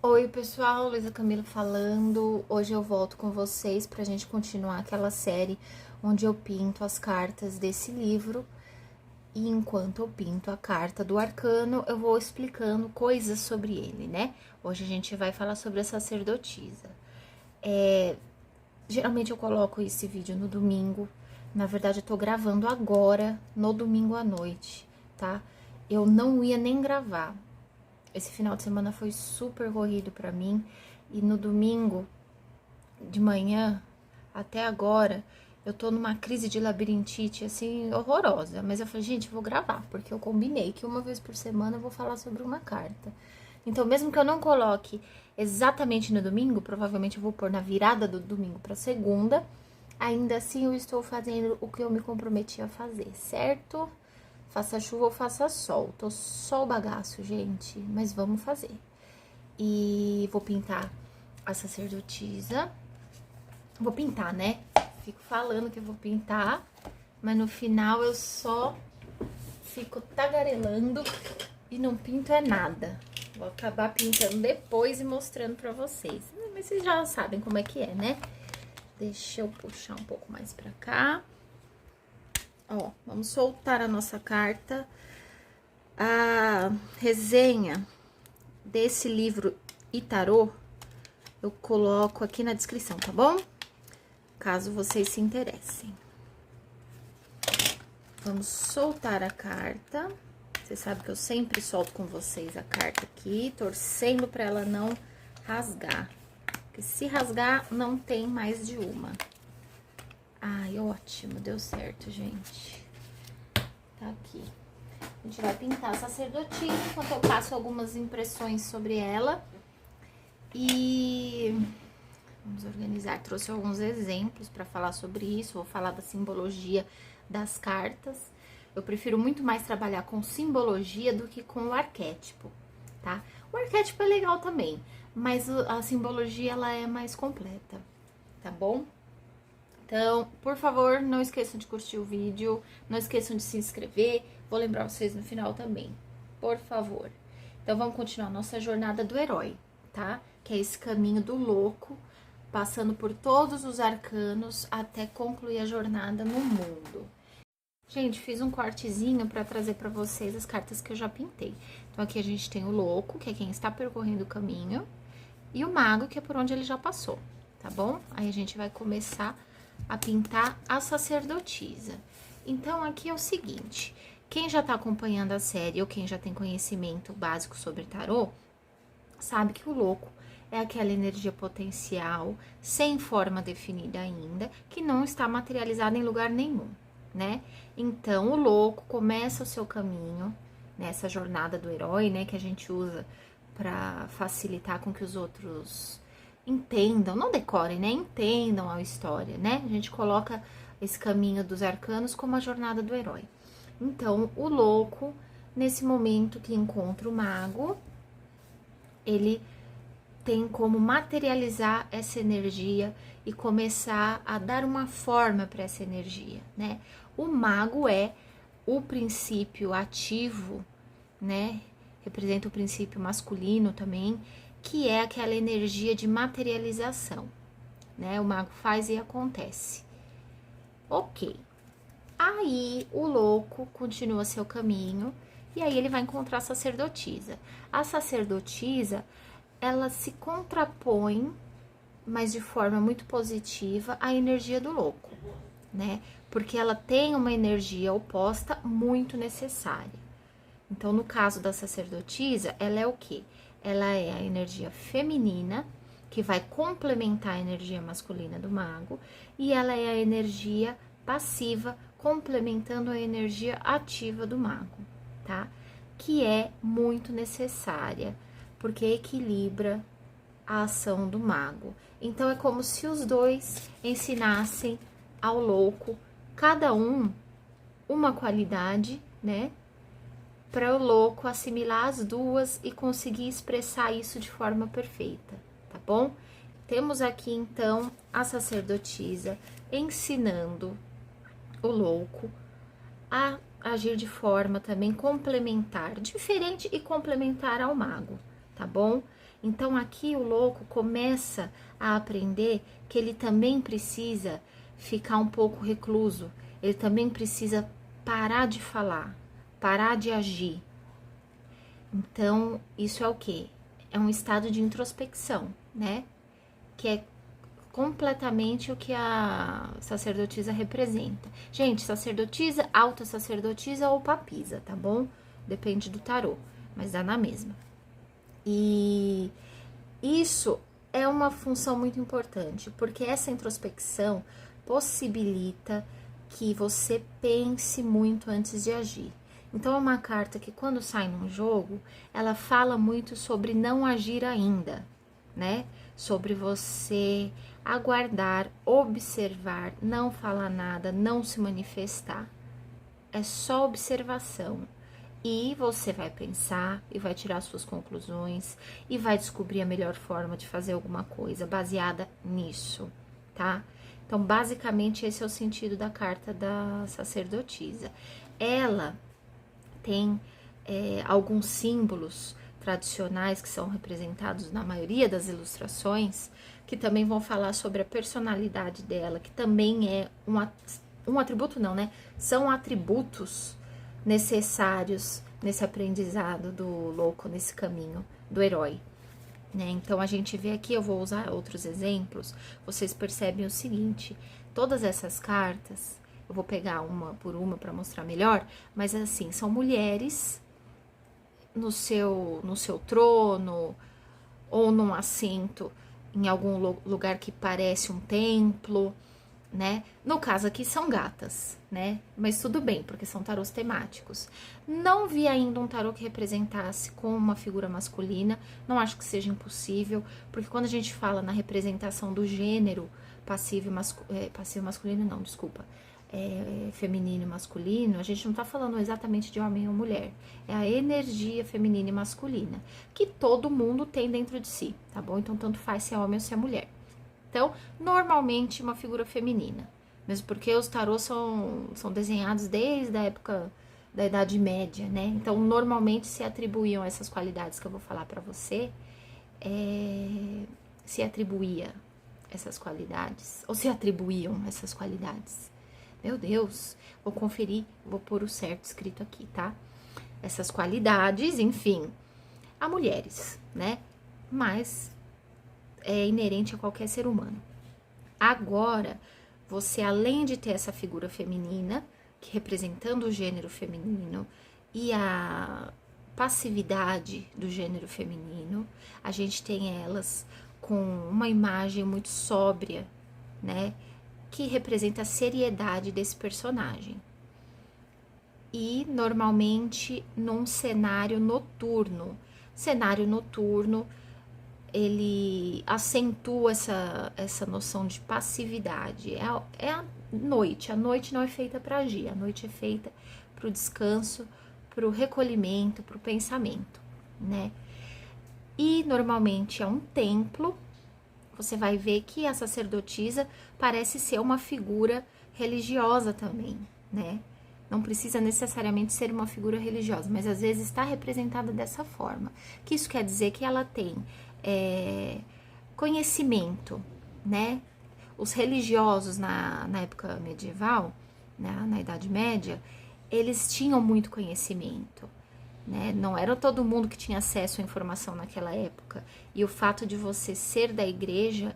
Oi, pessoal, Luísa Camilo falando. Hoje eu volto com vocês pra gente continuar aquela série onde eu pinto as cartas desse livro. E enquanto eu pinto a carta do arcano, eu vou explicando coisas sobre ele, né? Hoje a gente vai falar sobre a sacerdotisa. Geralmente eu coloco esse vídeo no domingo. Na verdade, eu tô gravando agora, no domingo à noite, tá? Eu não ia nem gravar. Esse final de semana foi super corrido pra mim e no domingo de manhã até agora eu tô numa crise de labirintite assim horrorosa, mas eu falei, gente, eu vou gravar, porque eu combinei que uma vez por semana eu vou falar sobre uma carta. Então, mesmo que eu não coloque exatamente no domingo, provavelmente eu vou pôr na virada do domingo pra segunda, ainda assim eu estou fazendo o que eu me comprometi a fazer, certo? Faça chuva ou faça sol. Tô só o bagaço, gente, mas vamos fazer. E vou pintar a sacerdotisa. Vou pintar, né? Fico falando que eu vou pintar, mas no final eu só fico tagarelando e não pinto é nada. Vou acabar pintando depois e mostrando pra vocês. Mas vocês já sabem como é que é, né? Deixa eu puxar um pouco mais pra cá. Ó, vamos soltar a nossa carta. A resenha desse livro Itarô eu coloco aqui na descrição, tá bom? Caso vocês se interessem. Vamos soltar a carta. Você sabe que eu sempre solto com vocês a carta aqui, torcendo pra ela não rasgar. Porque se rasgar, não tem mais de uma. Ai, ótimo, deu certo, gente. Tá aqui. A gente vai pintar a sacerdotisa, enquanto eu passo algumas impressões sobre ela. E vamos organizar. Trouxe alguns exemplos para falar sobre isso. Vou falar da simbologia das cartas. Eu prefiro muito mais trabalhar com simbologia do que com o arquétipo, tá? O arquétipo é legal também, mas a simbologia ela é mais completa, tá bom? Então, por favor, não esqueçam de curtir o vídeo, não esqueçam de se inscrever. Vou lembrar vocês no final também, por favor. Então, vamos continuar nossa jornada do herói, tá? Que é esse caminho do louco, passando por todos os arcanos até concluir a jornada no mundo. Gente, fiz um cortezinho para trazer para vocês as cartas que eu já pintei. Então, aqui a gente tem o louco, que é quem está percorrendo o caminho, e o mago, que é por onde ele já passou, tá bom? Aí a gente vai começar a pintar a sacerdotisa. Então, aqui é o seguinte, quem já tá acompanhando a série ou quem já tem conhecimento básico sobre tarô, sabe que o louco é aquela energia potencial, sem forma definida ainda, que não está materializada em lugar nenhum, né? Então, o louco começa o seu caminho, nessa jornada do herói, né, que a gente usa para facilitar com que os outros entendam, não decorem, né? Entendam a história, né? A gente coloca esse caminho dos arcanos como a jornada do herói. Então, o louco, nesse momento que encontra o mago, ele tem como materializar essa energia e começar a dar uma forma para essa energia, né? O mago é o princípio ativo, né? Representa o princípio masculino também, que é aquela energia de materialização, né? O mago faz e acontece. Ok. Aí o louco continua seu caminho e aí ele vai encontrar a sacerdotisa. A sacerdotisa, ela se contrapõe, mas de forma muito positiva, à energia do louco, né? Porque ela tem uma energia oposta muito necessária. Então, no caso da sacerdotisa, ela é o quê? Ela é a energia feminina, que vai complementar a energia masculina do mago, e ela é a energia passiva, complementando a energia ativa do mago, tá? Que é muito necessária, porque equilibra a ação do mago. Então, é como se os dois ensinassem ao louco, cada um, uma qualidade, né? Para o louco assimilar as duas e conseguir expressar isso de forma perfeita, tá bom? Temos aqui, então, a sacerdotisa ensinando o louco a agir de forma também complementar, diferente e complementar ao mago, tá bom? Então aqui o louco começa a aprender que ele também precisa ficar um pouco recluso, ele também precisa parar de falar, parar de agir. Então, isso é o quê? É um estado de introspecção, né? Que é completamente o que a sacerdotisa representa. Gente, sacerdotisa, alta sacerdotisa ou papisa, tá bom? Depende do tarô, mas dá na mesma. E isso é uma função muito importante, porque essa introspecção possibilita que você pense muito antes de agir. Então, é uma carta que, quando sai num jogo, ela fala muito sobre não agir ainda, né? Sobre você aguardar, observar, não falar nada, não se manifestar. É só observação. E você vai pensar e vai tirar suas conclusões e vai descobrir a melhor forma de fazer alguma coisa baseada nisso, tá? Então, basicamente, esse é o sentido da carta da sacerdotisa. Ela tem alguns símbolos tradicionais que são representados na maioria das ilustrações, que também vão falar sobre a personalidade dela, que também é um atributo, não, né? São atributos necessários nesse aprendizado do louco, nesse caminho do herói, né? Então a gente vê aqui, eu vou usar outros exemplos, vocês percebem o seguinte: todas essas cartas, eu vou pegar uma por uma para mostrar melhor, mas assim, são mulheres no seu trono ou num assento em algum lugar que parece um templo, né? No caso aqui são gatas, né? Mas tudo bem, porque são tarôs temáticos. Não vi ainda um tarô que representasse com uma figura masculina, não acho que seja impossível, porque quando a gente fala na representação do gênero passivo masculino, não, desculpa, feminino e masculino, a gente não tá falando exatamente de homem ou mulher, é a energia feminina e masculina, que todo mundo tem dentro de si, tá bom? Então tanto faz se é homem ou se é mulher. Então, normalmente uma figura feminina, mesmo porque os tarôs são desenhados desde a época da Idade Média, né? Então, normalmente se atribuíam essas qualidades que eu vou falar pra você, se atribuía essas qualidades, ou se atribuíam essas qualidades. Meu Deus, vou conferir, vou pôr o certo escrito aqui, tá? Essas qualidades, enfim, a mulheres, né? Mas é inerente a qualquer ser humano. Agora, você, além de ter essa figura feminina, que representando o gênero feminino, e a passividade do gênero feminino, a gente tem elas com uma imagem muito sóbria, né? Que representa a seriedade desse personagem. E, normalmente, num cenário noturno. Cenário noturno, ele acentua essa noção de passividade. É a noite não é feita para agir, a noite é feita para o descanso, para o recolhimento, para o pensamento, né? E normalmente é um templo, você vai ver que a sacerdotisa parece ser uma figura religiosa também, né? Não precisa necessariamente ser uma figura religiosa, mas às vezes está representada dessa forma. Que isso quer dizer que ela tem conhecimento, né? Os religiosos na época medieval, né, na Idade Média, eles tinham muito conhecimento, né? Não era todo mundo que tinha acesso à informação naquela época. E o fato de você ser da igreja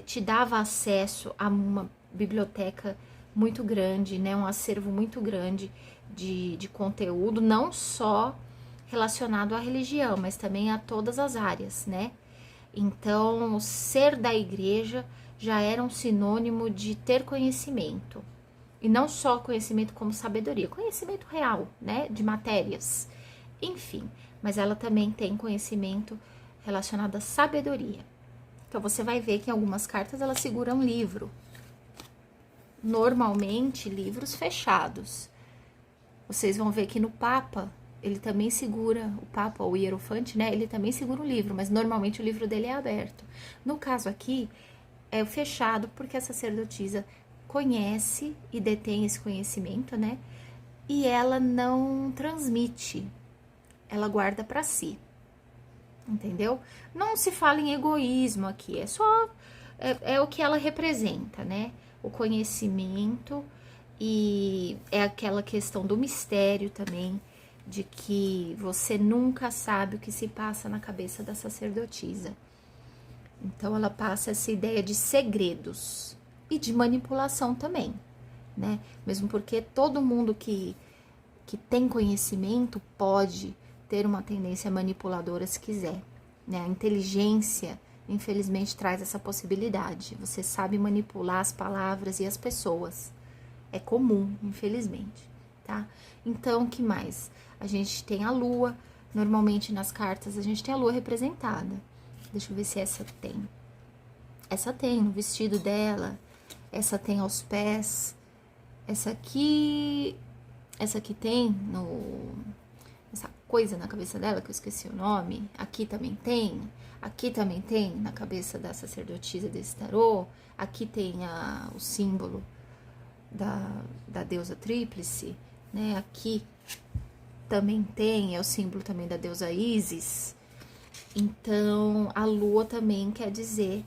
te dava acesso a uma biblioteca muito grande, né? Um acervo muito grande de conteúdo, não só relacionado à religião, mas também a todas as áreas, né? Então, ser da igreja já era um sinônimo de ter conhecimento. E não só conhecimento como sabedoria, conhecimento real, né? De matérias. Enfim, mas ela também tem conhecimento relacionado à sabedoria. Então, você vai ver que em algumas cartas ela segura um livro. Normalmente, livros fechados. Vocês vão ver que no Papa, ele também segura, o Papa, o Hierofante, né? Ele também segura um livro, mas normalmente o livro dele é aberto. No caso aqui, é fechado porque a sacerdotisa conhece e detém esse conhecimento, né? E ela não transmite, ela guarda para si. entendeu? Não se fala em egoísmo aqui, é só é o que ela representa, né? O conhecimento e é aquela questão do mistério também, de que você nunca sabe o que se passa na cabeça da sacerdotisa. Então ela passa essa ideia de segredos e de manipulação também, né? Mesmo porque todo mundo que tem conhecimento pode ter uma tendência manipuladora se quiser, né? A inteligência, infelizmente, traz essa possibilidade. Você sabe manipular as palavras e as pessoas. É comum, infelizmente, tá? Então, o que mais? A gente tem a lua. Normalmente, nas cartas, a gente tem a lua representada. Deixa eu ver se essa tem. Essa tem no vestido dela. Essa tem aos pés. Essa aqui tem no... essa coisa na cabeça dela, que eu esqueci o nome. Aqui também tem. Aqui também tem na cabeça da sacerdotisa desse tarô. Aqui tem o símbolo da deusa tríplice, né? Aqui também tem, é o símbolo também da deusa Ísis. Então, a lua também quer dizer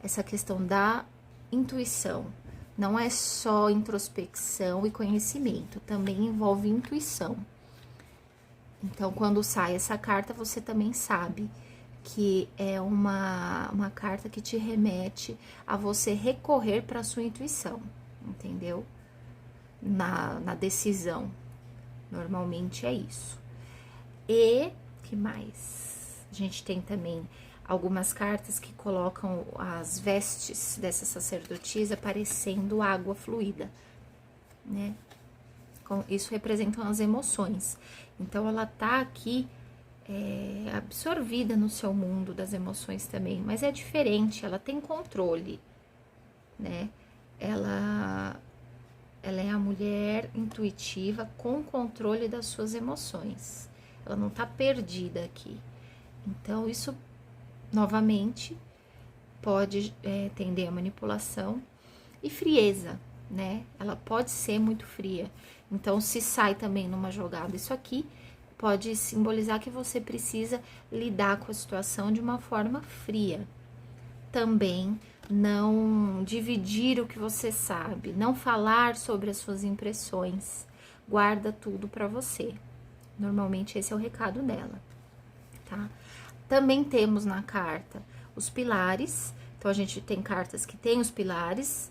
essa questão da intuição. Não é só introspecção e conhecimento, também envolve intuição. Então, quando sai essa carta, você também sabe que é uma carta que te remete a você recorrer para a sua intuição, entendeu? Na decisão. Normalmente é isso. E, que mais? A gente tem também algumas cartas que colocam as vestes dessa sacerdotisa parecendo água fluida, né? Isso representam as emoções. Então, ela tá aqui absorvida no seu mundo das emoções também, mas é diferente, ela tem controle, né? Ela é a mulher intuitiva com controle das suas emoções. Ela não tá perdida aqui. Então, isso, novamente, pode tender a manipulação e frieza, né? Ela pode ser muito fria. Então, se sai também numa jogada isso aqui, pode simbolizar que você precisa lidar com a situação de uma forma fria. Também não dividir o que você sabe, não falar sobre as suas impressões, guarda tudo para você. Normalmente esse é o recado dela, tá? Também temos na carta os pilares, então a gente tem cartas que tem os pilares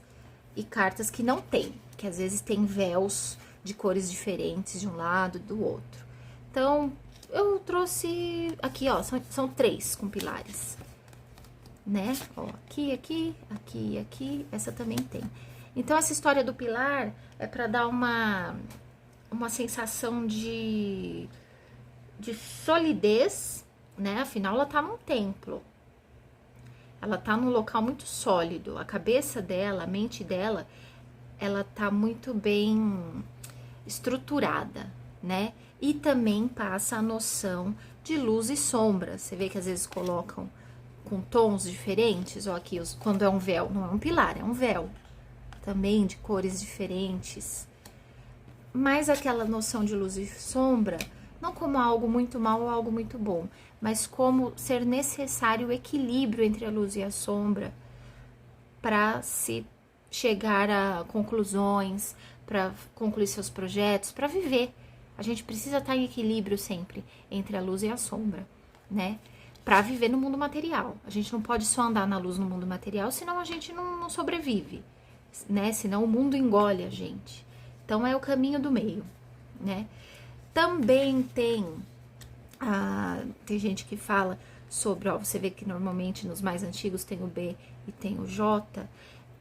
e cartas que não tem, que às vezes tem véus de cores diferentes de um lado e do outro. Então, eu trouxe aqui, ó, são 3 com pilares, né? Ó, aqui, essa também tem. Então, essa história do pilar é para dar uma sensação de solidez, né? Afinal, ela tá num templo. Ela tá num local muito sólido. A cabeça dela, a mente dela, ela tá muito bem estruturada, né? E também passa a noção de luz e sombra. Você vê que às vezes colocam com tons diferentes, ó, aqui, quando é um véu, não é um pilar, é um véu. Também de cores diferentes. Mas aquela noção de luz e sombra, não como algo muito mal ou algo muito bom, mas como ser necessário o equilíbrio entre a luz e a sombra para se chegar a conclusões, para concluir seus projetos, para viver. A gente precisa estar em equilíbrio sempre entre a luz e a sombra, né? Para viver no mundo material. A gente não pode só andar na luz no mundo material, senão a gente não sobrevive, né? Senão o mundo engole a gente. Então é o caminho do meio, né? Também tem gente que fala sobre, ó, você vê que normalmente nos mais antigos tem o B e tem o J.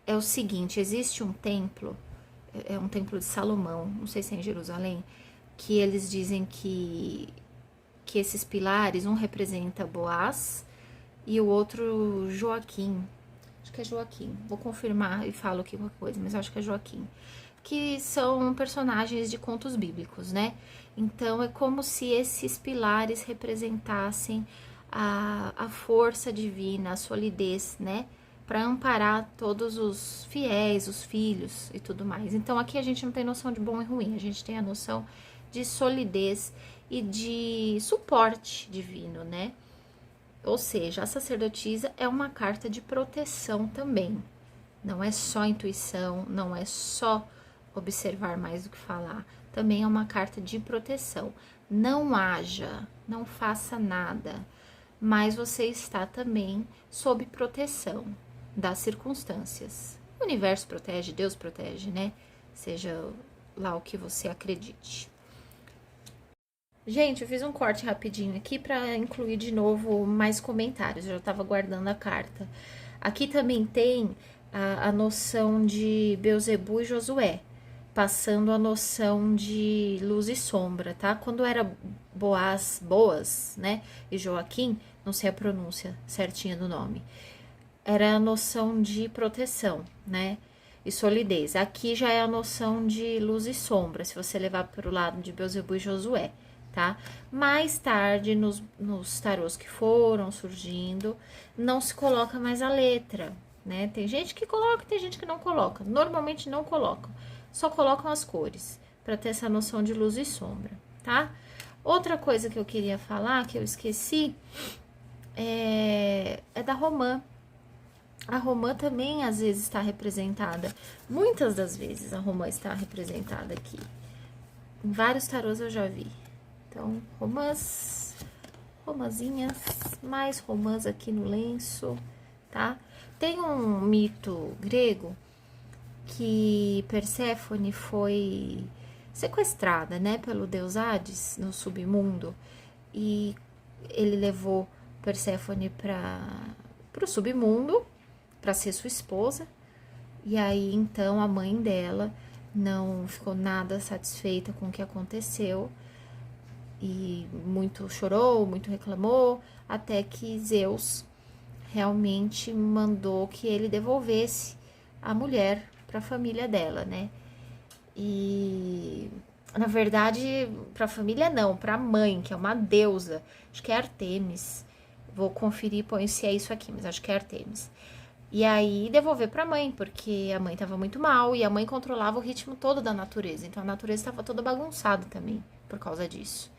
É o seguinte, existe um templo, é um templo de Salomão, não sei se é em Jerusalém, que eles dizem que esses pilares, um representa Boaz e o outro Joaquim. Acho que é Joaquim. Vou confirmar e falo aqui uma coisa, mas acho que é Joaquim. Que são personagens de contos bíblicos, né? Então, é como se esses pilares representassem a força divina, a solidez, né? Para amparar todos os fiéis, os filhos e tudo mais. Então, aqui a gente não tem noção de bom e ruim, a gente tem a noção de solidez e de suporte divino, né? Ou seja, a sacerdotisa é uma carta de proteção também. Não é só intuição, não é só observar mais do que falar. Também é uma carta de proteção. Não haja, não faça nada, mas você está também sob proteção das circunstâncias. O universo protege, Deus protege, né? Seja lá o que você acredite. Gente, eu fiz um corte rapidinho aqui para incluir de novo mais comentários. Eu já estava guardando a carta. Aqui também tem a noção de Beelzebu e Josué, passando a noção de luz e sombra, tá? Quando era Boaz, né, e Joaquim, não sei a pronúncia certinha do nome, era a noção de proteção, né, e solidez. Aqui já é a noção de luz e sombra, se você levar para o lado de Beelzebu e Josué, tá? Mais tarde, nos tarôs que foram surgindo, não se coloca mais a letra, né? Tem gente que coloca, tem gente que não coloca. Normalmente não colocam, só colocam as cores, para ter essa noção de luz e sombra, tá? Outra coisa que eu queria falar, que eu esqueci, é da romã. A romã também, às vezes, está representada. Muitas das vezes, a romã está representada aqui. Em vários tarôs eu já vi. Então, romãzinhas, mais romãs aqui no lenço, tá? Tem um mito grego que Perséfone foi sequestrada, né, pelo deus Hades no submundo, e ele levou Perséfone para o submundo para ser sua esposa. E aí então a mãe dela não ficou nada satisfeita com o que aconteceu e muito chorou, muito reclamou, até que Zeus realmente mandou que ele devolvesse a mulher para a família dela, né? E na verdade, para a família não, para a mãe, que é uma deusa, acho que é Artemis. Vou conferir, põe se é isso aqui, mas acho que é Artemis. E aí devolver para a mãe, porque a mãe estava muito mal e a mãe controlava o ritmo todo da natureza. Então a natureza estava toda bagunçada também por causa disso.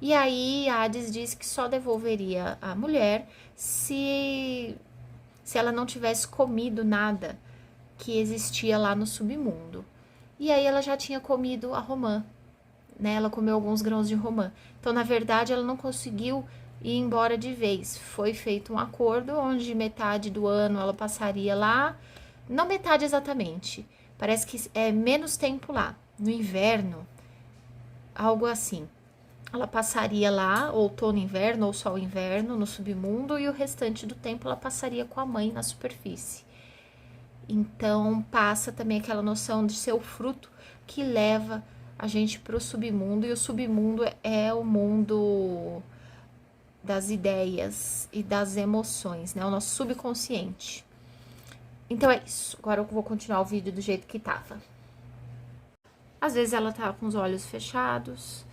E aí Hades disse que só devolveria a mulher se ela não tivesse comido nada que existia lá no submundo. E aí ela já tinha comido a romã, né? Ela comeu alguns grãos de romã. Então, na verdade, ela não conseguiu ir embora de vez. Foi feito um acordo onde metade do ano ela passaria lá, não metade exatamente, parece que é menos tempo lá, no inverno, algo assim. Ela passaria lá, outono, inverno, ou só o inverno, no submundo, e o restante do tempo ela passaria com a mãe na superfície. Então, passa também aquela noção de ser o fruto que leva a gente para o submundo, e o submundo é o mundo das ideias e das emoções, né? O nosso subconsciente. Então é isso. Agora eu vou continuar o vídeo do jeito que tava. Às vezes ela tá com os olhos fechados,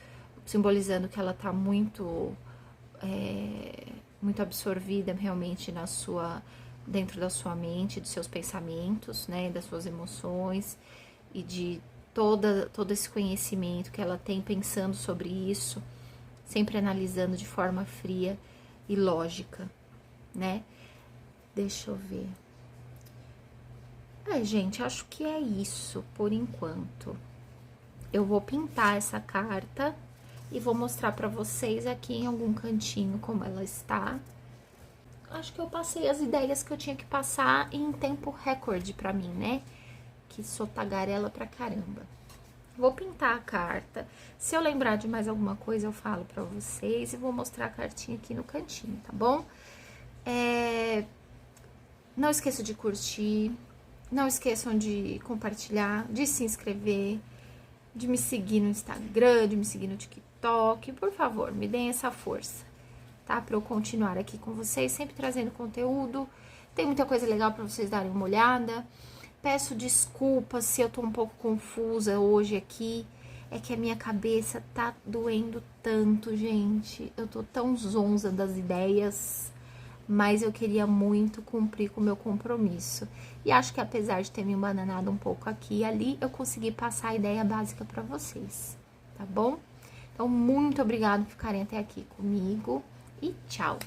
simbolizando que ela tá muito muito absorvida realmente dentro da sua mente, dos seus pensamentos, né, das suas emoções e de todo esse conhecimento que ela tem pensando sobre isso, sempre analisando de forma fria e lógica, né? Deixa eu ver. Gente, acho que é isso por enquanto. Eu vou pintar essa carta e vou mostrar pra vocês aqui em algum cantinho como ela está. Acho que eu passei as ideias que eu tinha que passar em tempo recorde pra mim, né? Que sou tagarela pra caramba. Vou pintar a carta. Se eu lembrar de mais alguma coisa, eu falo pra vocês e vou mostrar a cartinha aqui no cantinho, tá bom? Não esqueçam de curtir, não esqueçam de compartilhar, de se inscrever, de me seguir no Instagram, de me seguir no TikTok. Por favor, me deem essa força, tá? Pra eu continuar aqui com vocês, sempre trazendo conteúdo. Tem muita coisa legal pra vocês darem uma olhada. Peço desculpas se eu tô um pouco confusa hoje aqui. É que a minha cabeça tá doendo tanto, gente. Eu tô tão zonza das ideias, mas eu queria muito cumprir com o meu compromisso. E acho que apesar de ter me embananado um pouco aqui e ali, eu consegui passar a ideia básica pra vocês, tá bom? Então, muito obrigada por ficarem até aqui comigo e tchau!